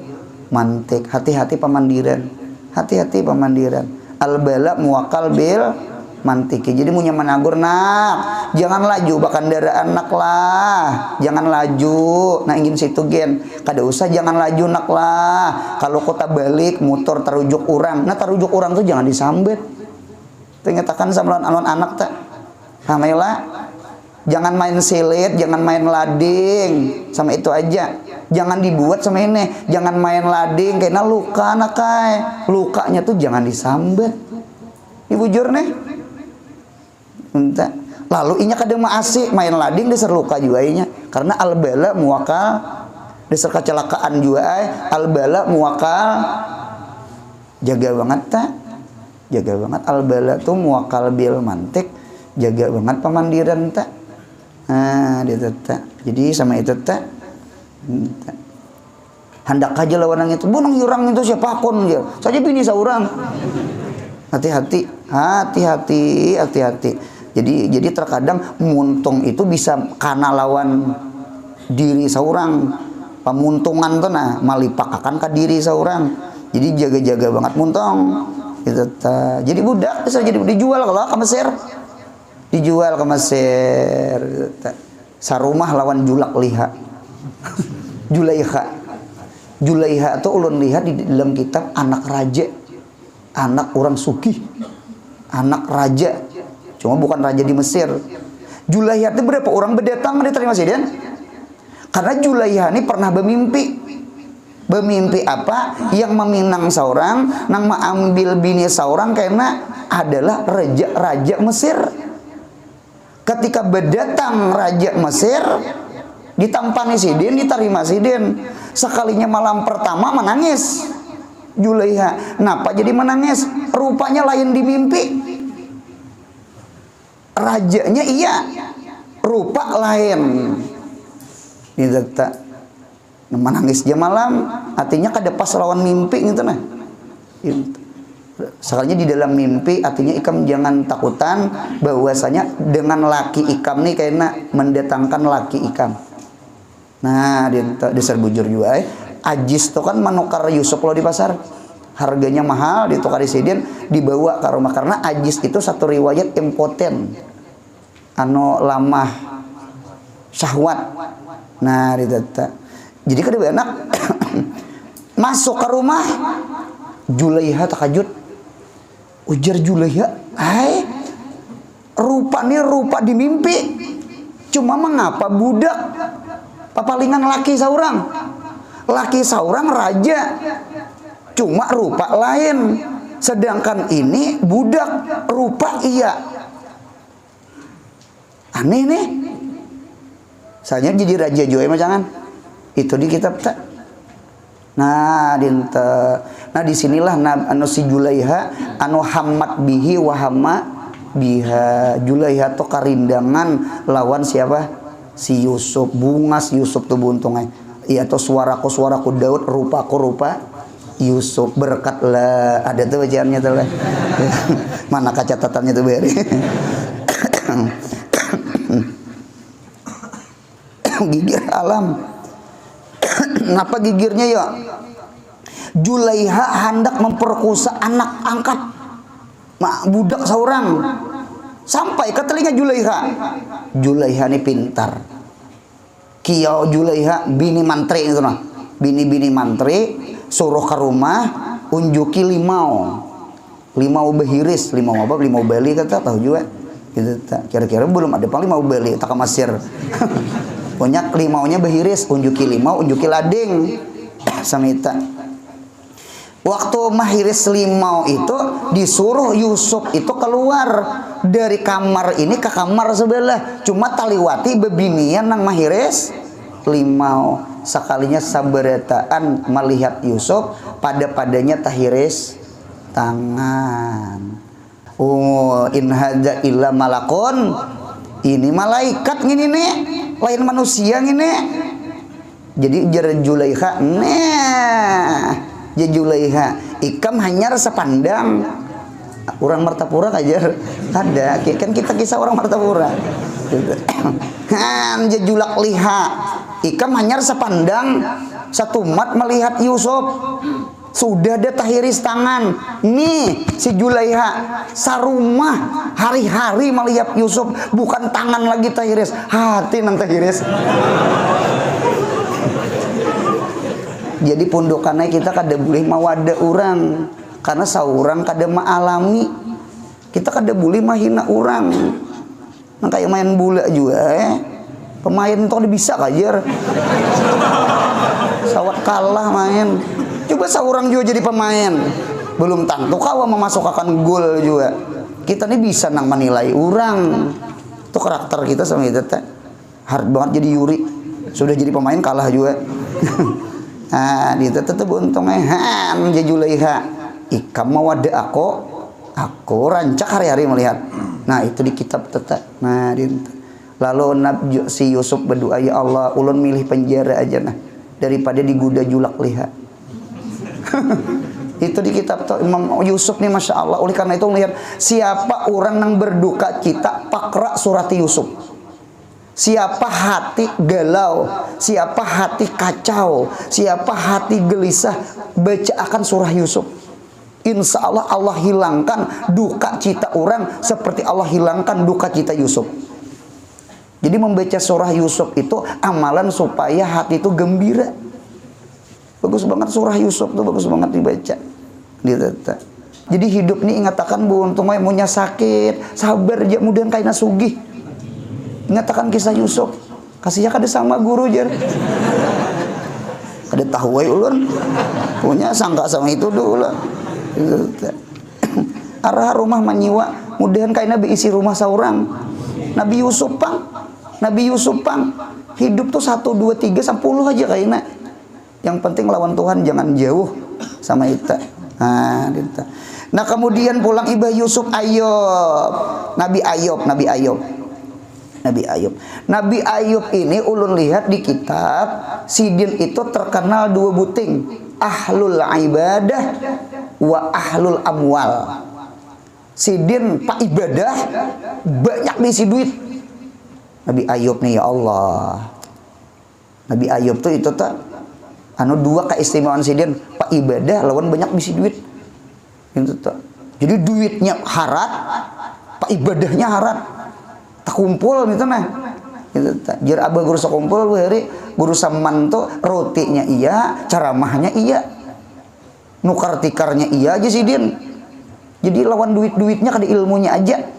mantik. Hati-hati pamandiran al-bala muwakal bil mantiki. Jadi punya menagur nak jangan laju bahkan darah anak lah, jangan laju. Nah ingin situ gen kada usah jangan laju nak lah. Kalau kota balik motor tarujuk orang, nah tarujuk orang tuh jangan disambet. Ternyatakan sama alon anak tak hamailah. Jangan main silet, jangan main lading, sama itu aja. Jangan dibuat sama ini, jangan main lading karena luka anak kai. Lukanya tuh jangan disambet. Ibu jur nih. Entah. Lalu inya kadang asik main lading dasar luka juga inya karena al-bala muwakal dasar kecelakaan juga al-bala muwakal jaga banget al-bala tuh muwakal bil mantik jaga banget pemandiran tak. Nah dia tak. Jadi sama itu tak hendak aja lawan itu bunung yurang itu siapa pun dia saja bini seorang. Hati-hati. Jadi terkadang muntung itu bisa karena lawan diri seorang. Pemuntungan tuh nah malipak akan ke diri seorang. Jadi jaga-jaga banget muntung. Gitu ta. Jadi budak bisa jadi dijual kalau ke Mesir. Dijual ke Mesir. Gitu ta. Sarumah lawan julak liha. Julaiha itu ulun lihat di dalam kitab anak raja. Anak orang sugih. Anak raja. Cuma bukan raja di Mesir. Julaiha itu berapa orang berdatang diterima sidin? Karena Julaiha ini pernah bermimpi. Bermimpi apa? Yang meminang seorang, nang mengambil bini seorang karena adalah raja Mesir. Ketika berdatang raja Mesir, ditampani sidin, diterima sidin. Sekalinya malam pertama menangis. Julaiha. Kenapa jadi menangis? Rupanya lain di mimpi. Rajanya iya, rupa lain. Ini tak menangis jam malam, artinya kada pas lawan mimpi gitu nah. Sekalinya di dalam mimpi, artinya ikam jangan takutan bahwasanya dengan laki ikam nih kayaknya mendatangkan laki ikam. Nah, dasar bujur juga Ajis itu kan menukar Yusuf kalau di pasar. Harganya mahal, ditukar di sidin, dibawa ke rumah. Karena Ajis itu satu riwayat impoten. Anu lamah syahwat. Nah, jadi kedua anak masuk ke rumah. Julaiha takajud. Ujar Julaiha, rupa di mimpi. Cuma mengapa budak papalingan laki saurang. Laki saurang raja, cuma rupa lain. Sedangkan ini budak, rupa iya. Aneh nih. Saya jadi raja juga jangan. Itu di kitab tak. Nah, disinilah anu si Julaiha anu hammat bihi wa hamma biha. Julaiha to karindangan lawan siapa? Si Yusuf. Bungas Yusuf tuh buntungnya. Iya tuh suaraku Daud, rupaku rupa Yusuf. Berkat lah, ada tuh bacaannya tuh lah. Mana catatannya tuh beri. Gigir alam. Kenapa gigirnya ya? Julaiha hendak memperkosa anak angkat budak seorang. Sampai ke telinga Julaiha. Julaiha ini pintar. Kiau Julaiha bini mantri itu nah. Bini mantri suruh ke rumah unjuki limau behiris, limau apa? Limau beli kata tahu juga. Gitu kira-kira belum ada paling limau beli tak masir. Punya limaunya behiris, unjuki limau, unjuki lading. Samita. Waktu mahiris limau itu disuruh Yusuf itu keluar dari kamar ini ke kamar sebelah. Cuma taliwati bebinian nang mahiris limau. Sekalinya saberetaan melihat Yusuf padanya tahiris tangan. Oh, in hadza illa malakun. Ini malaikat gini nih, lain manusia gini. Jadi jar Julaiha, Julaiha, ikam hanya rasa pandang. Orang Martapura aja ada, kan kita kisah orang Martapura. Han jejulak liha, ikam hanya rasa pandang. Satu mat melihat Yusuf. Sudah ada tahiris tangan. Nih si Julaiha sarumah hari-hari melihat Yusuf, bukan tangan lagi tahiris, hati nang tahiris. Jadi pundukannya kita kada boleh mawada orang, karena saurang kada maalami. Kita kada boleh mahina orang. Nang kayak main bola juga pemain itu kada bisa kajar. Sawat kalah main. Coba seorang juga jadi pemain, belum tentu kau memasukkan gol juga. Kita ini bisa nang menilai orang. Itu karakter kita sama kita teh. Hard banget jadi Yuri. Sudah jadi pemain kalah juga. Nah, dia tetap untungnya jadi Julaiha. Ikam mawada aku rancak hari-hari melihat. Nah, itu di kitab tetap. Nah, lalu si Yusuf berdoa, ya Allah, ulun milih penjara aja nah daripada diguda julak liha. Itu di kitab Imam Yusuf nih, masya Allah. Oleh karena itu melihat siapa orang yang berduka cita pakra surat Yusuf. Siapa hati galau, siapa hati kacau, siapa hati gelisah, baca akan surah Yusuf. Insya Allah Allah hilangkan duka cita orang seperti Allah hilangkan duka cita Yusuf. Jadi membaca surah Yusuf itu amalan supaya hati itu gembira. Bagus banget surah Yusuf tuh, bagus banget dibaca. Jadi hidup ini ingatakan buntung punya sakit, sabar aja mudah kaina sugih. Ingatakan kisah Yusuf. Kasihnya kada sama guru jar. Kada tahu ulun. Punya sangka sama itu dulu. Arah rumah menyiwa, mudahan kaina beisi rumah saurang. Nabi Yusuf pang. Hidup tuh 1 2 3 10 aja kaina. Yang penting lawan Tuhan jangan jauh. sama Ita. Nah kemudian pulang Ibah Yusuf Ayub, Nabi Ayub ini ulun lihat di kitab Sidin itu terkenal dua buting, ahlul ibadah wa ahlul amwal. Sidin pak ibadah, banyak diisi duit. Nabi Ayub nih, ya Allah, Nabi Ayub tuh itu tak dua keistimewaan Sidin, pak ibadah lawan banyak diisi duit itu tak. Jadi duitnya harat, pak ibadahnya harat, tak kumpul gitu nah gitu tak. Jir abah guru sakumpul hari guru saman tuh rotinya iya, ceramahnya iya, nukar tikarnya iya aja Sidin. Jadi lawan duitnya kada ilmunya aja.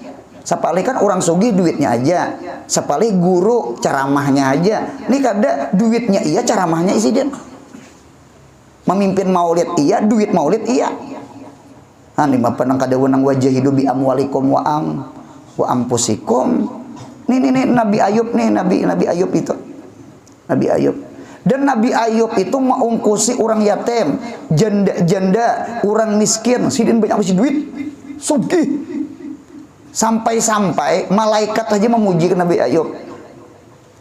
Sapalih kan orang sugih duitnya aja, sapalih guru ceramahnya aja. Ini kada duitnya iya, ceramahnya isi dia. Memimpin maulid iya, duit maulid iya. Ini mah penang kada wenang wajah hidup bi amwalikum wa ampusikum. Nih Nabi Ayub nih, Nabi Ayub itu. Nabi Ayub. Dan Nabi Ayub itu mengungkusi orang yatim, janda, orang miskin. Sidin banyak isi duit, sugih. Sampai malaikat aja memuji ke Nabi Ayub.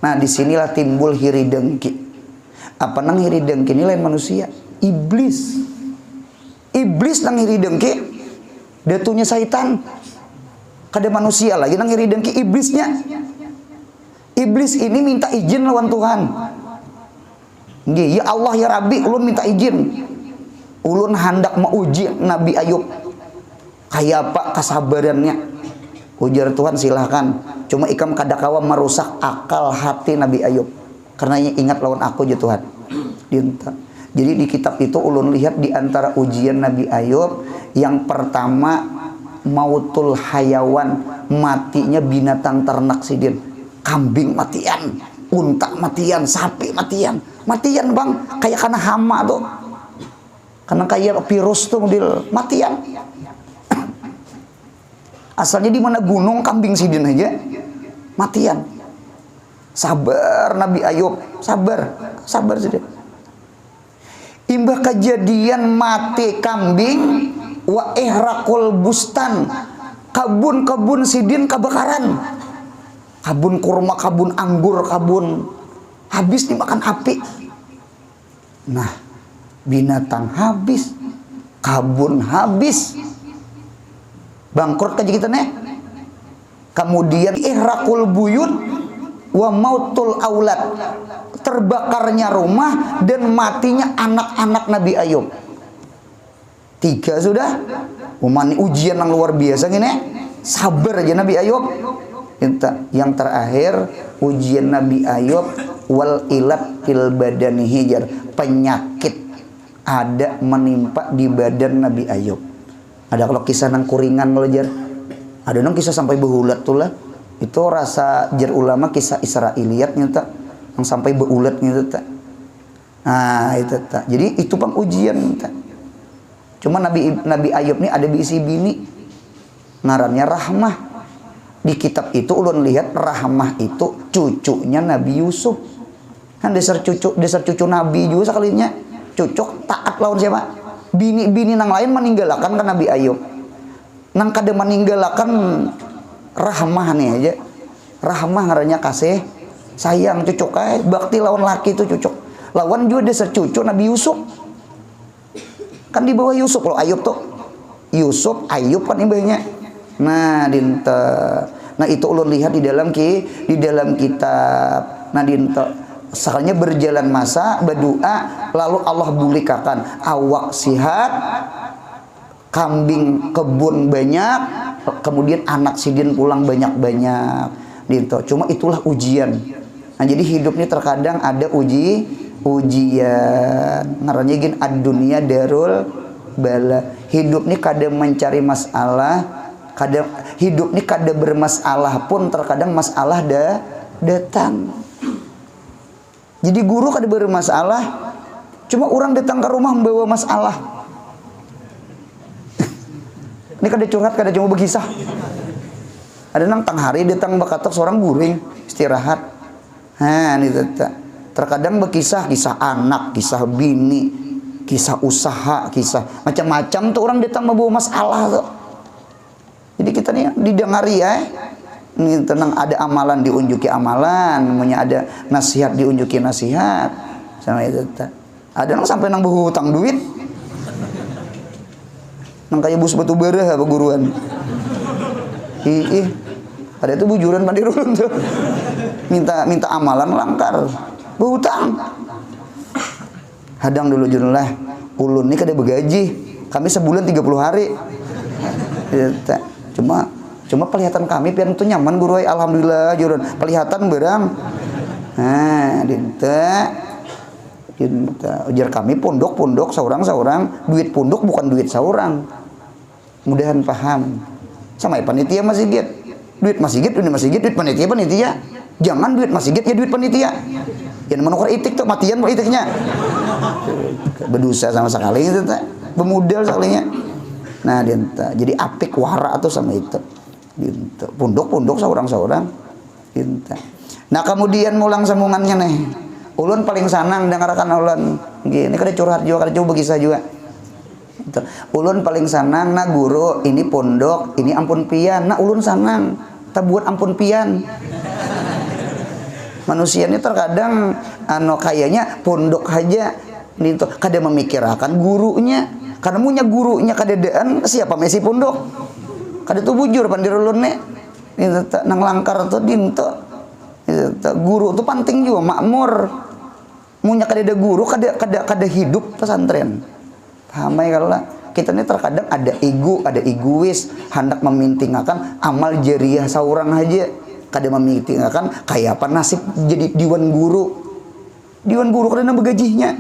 Nah disinilah timbul hiri dengki. Apa nang hiri dengki ini lain manusia, iblis nang hiri dengki, datunya syaitan. Kada manusia lagi nang hiri dengki, iblisnya. Iblis ini minta izin lawan Tuhan. Ya Allah ya Rabbi, ulun minta izin, ulun hendak mauji Nabi Ayub kayak apa kesabarannya. Ujar Tuhan silahkan, cuma ikam kadakawa merusak akal hati Nabi Ayub, karena ingat lawan aku aja Tuhan. Jadi di kitab itu ulun lihat di antara ujian Nabi Ayub, yang pertama mautul hayawan, matinya binatang ternak Sidin. Kambing matian, unta matian, sapi matian bang, kayak karena hama tuh, karena kayak virus tuh model matian. Asalnya di mana gunung kambing Sidin aja matian. Sabar Nabi Ayub, sabar Sidin. Imbah kejadian mati kambing wa ihrakul bustan, kebun Sidin kebakaran. Kebun kurma, kebun anggur, kebun habis dimakan api. Nah, binatang habis, kebun habis, bangkrut kayak kita nih. Kemudian ihrakul buyut wa mautul aulad, terbakarnya rumah dan matinya anak-anak Nabi Ayub. 3 sudah. Umani ujian yang luar biasa gini. Sabar aja Nabi Ayub. Yang terakhir ujian Nabi Ayub wal ilat fil badani hijar, penyakit ada menimpa di badan Nabi Ayub. Ada kalau kisah nang kuringan ngelajar, ada nang kisah sampai behulat tuh lah. Itu rasa jar ulama kisah Israiliyat nyata yang sampai behulat nyata. Nah itu tak. Jadi itu bang ujian nyata. Cuma Nabi Ayub ini ada bisi bini, ngarannya Rahmah. Di kitab itu ulun lihat Rahmah itu cucunya Nabi Yusuf. Kan dasar cucu Nabi juga sekalinya. Cucuk taat lawan siapa? Bini nang lain meninggalkan kan Nabi Ayub. Nang kada meninggalkan Rahmah nih aja. Rahmah ngarannya kasih sayang, cucuk kae bakti lawan laki itu cucuk. Lawan juga dasar cucu Nabi Yusuf. Kan di bawah Yusuf loh Ayub tuh. Yusuf, Ayub kan ibahnya. Nah, nah itu ulun lihat di dalam kitab. Nah soalnya berjalan masa berdoa, lalu Allah bulikakan awak sihat, kambing kebun banyak, kemudian anak Sidin pulang banyak-banyak. Cuma itulah ujian. Nah jadi hidup ini terkadang ada ujian. Ngarannya gini, ad-dunya darul bala. Hidup ini kadang mencari masalah, hidup ini kada bermasalah pun terkadang masalah datang. Jadi guru kada bermasalah, cuma orang datang ke rumah membawa masalah. Ini kada curhat, kada cuma berkisah. Ada nang tang hari datang bakatok seorang guring istirahat. Nah ini terkadang berkisah, kisah anak, kisah bini, kisah usaha, kisah macam-macam tuh orang datang membawa masalah tuh. Jadi kita nih didengari ya. Ini tenang, ada amalan diunjuki amalan, punya ada nasihat diunjuki nasihat. Sama itu. Ada nang sampai nang berhutang duit. Nang kayak bus batu bara apa guruan. Ih, ada itu bujuran pandirulun tuh. Minta amalan langkar. Berhutang. Hadang dulu jurnlah. Ulun ini kada begaji. Kami sebulan 30 hari. Cuma pelihatan kami pian itu nyaman guru, alhamdulillah jurun. Pelihatan berang. Nah, dinta ujar kami pondok saurang duit pondok bukan duit saurang. Mudahan paham. Sama panitia masjid. Duit masjid, duit panitia. Jangan duit masjid ya duit panitia. Yang menukar itik tuh matian pak itiknya. Berdosa sama sekali itu tak. Bemudal sekalinya. Nah, dinta. Jadi apik wara atau sama itu. Dinta. Pondok saurang. Dinta. Nah, kemudian mulang sambungannya nih. Ulun paling sanang dengarkan ulun. Gini kada curhat juga, kada coba kisah juga. Ulun paling sanang na guru ini pondok, ini ampun pian. Nah, ulun sanang. Tak buat ampun pian. Manusia ini terkadang kayaknya pondok aja itu kada memikirkan gurunya. Karena punya gurunya kadedaan siapa mesi pondok. Kada tuh bujur pandir ulun nih. Itu nang langkar tuh dinto. Guru tuh penting juga makmur. Munya kadeda guru kada hidup pesantren. Paham ya kalau kita ini terkadang ada ego, ada egois, hendak memintingkan amal jariah seorang aja. Kada memintingkan kayak apa nasib jadi diwan guru. Diwan guru kada begajinya.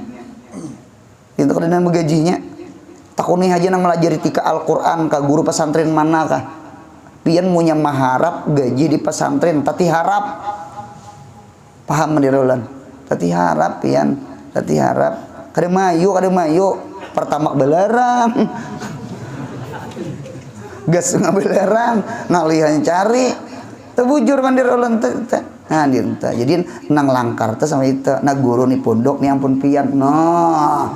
Itu kada begajinya. Takuni aja nang melajari tika Al-Quran ka guru pesantren manakah. Pian munya maharap gaji di pesantren tati harap. Paham mendirulan. Tati harap pian, tati harap. Kada mayu. Pertama belarang. Gas belarang, ngalihan cari. Tebujur mendirulan nah dinta. Jadi nang langkar teh sama itu. Nah guru nih pondok nih ampun pian. Noh.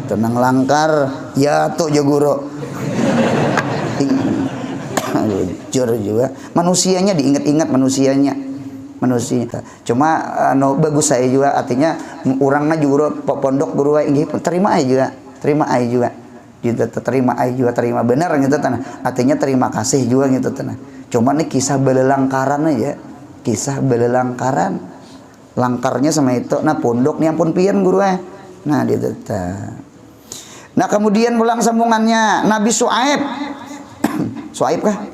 Itu nang langkar ya tuh jo guru. Jujur juga manusianya diingat-ingat manusia. Cuma bagus saya juga artinya orangnya juga pondok guru ini terima aja juga gitu, terima benar gitu tanah artinya terima kasih juga gitu tanah. Cuma nih kisah belelangkaran aja, langkarnya sama itu. Nah pondok nih ampun pian guru nah gitu. Nah kemudian pulang sambungannya Nabi Su'aib. Su'aib kah?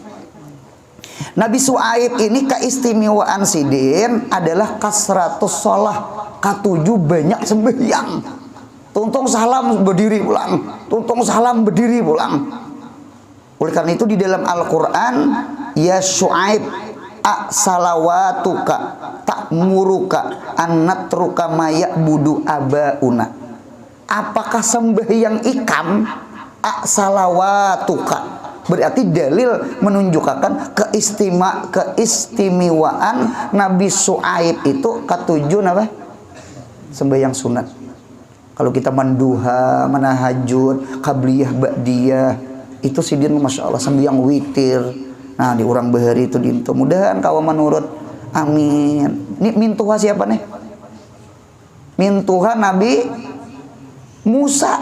Nabi Su'aib ini keistimewaan sidin adalah kasratus sholah, katujuh banyak sembahyang. Tuntung salam berdiri pulang. Oleh karena itu di dalam Al-Quran, ya Su'aib salawatuka ta'muruka annatruka mayabudu abauna. Apakah sembahyang ikam salawatuka? Berarti dalil menunjukkan keistimewaan Nabi Su'aib itu ketujuh apa? Sembahyang sunat. Kalau kita manduha, manahajud, qabliyah, ba'diyah, itu sidin masya Allah sembahyang witir. Nah di orang bahari itu dinto. Mudahan kawan menurut amin. Ini mintuha siapa nih? Mintuha Nabi Musa.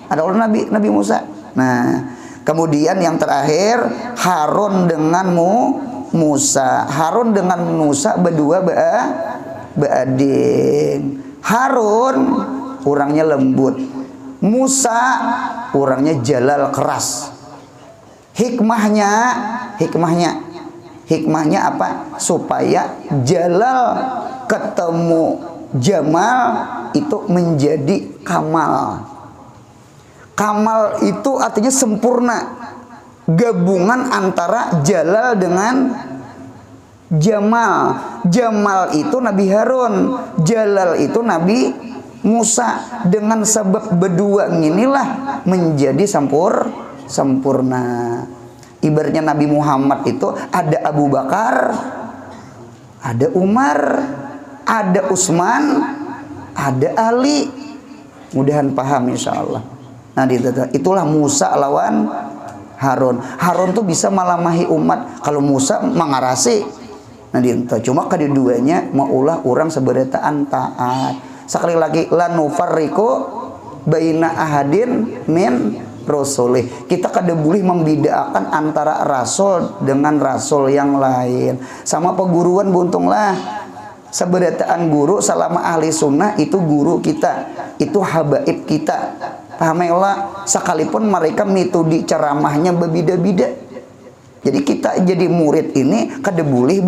Ada orang Nabi Musa. Nah kemudian yang terakhir Harun dengan Musa. Harun dengan Musa berdua beading. Harun orangnya lembut. Musa orangnya jalal keras. Hikmahnya apa? Supaya jalal ketemu jamal itu menjadi kamal. Kamal itu artinya sempurna. Gabungan antara jalal dengan jamal. Jamal itu Nabi Harun, jalal itu Nabi Musa. Dengan sebab berdua inilah menjadi sempurna. Ibaratnya Nabi Muhammad itu ada Abu Bakar, ada Umar, ada Utsman, ada Ali. Mudahan paham insyaallah. Nah, itulah Musa lawan Harun. Harun tuh bisa malamahi umat, kalau Musa mengarasi. Nah, cuma keduanya maulah orang seberetaan taat. Sekali lagi, la nufarriqu baina ahadin min rasulih. Kita kada boleh membedakan antara rasul dengan rasul yang lain. Sama peguruan buntunglah. Seberetaan guru selama ahli sunnah itu guru kita, itu habaib kita. Paham ya Allah? Sekalipun mereka metode ceramahnya berbeda-beda. Jadi kita jadi murid ini kada boleh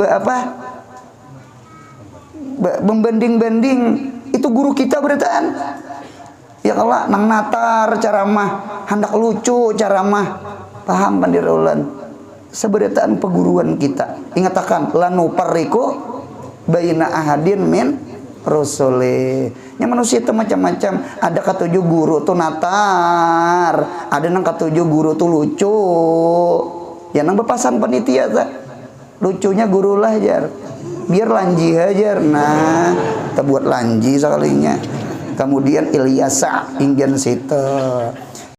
membanding-banding. Itu guru kita beretaan. Ya Allah, nang natar ceramah, hendak lucu ceramah. Paham pandirulan? Seberetaan peguruan kita. Ingatakan lanu parriku baina ahadin min rasulih. Yang manusia itu macam-macam. Ada ketujuh guru tuh natar, ada nang ketujuh guru tuh lucu. Ya nang bepasan panitia tak. Lucunya guru lah jar. Biar lanji hajar. Nah, kita buat lanji sekalinya. Kemudian Ilyasa ingin situ.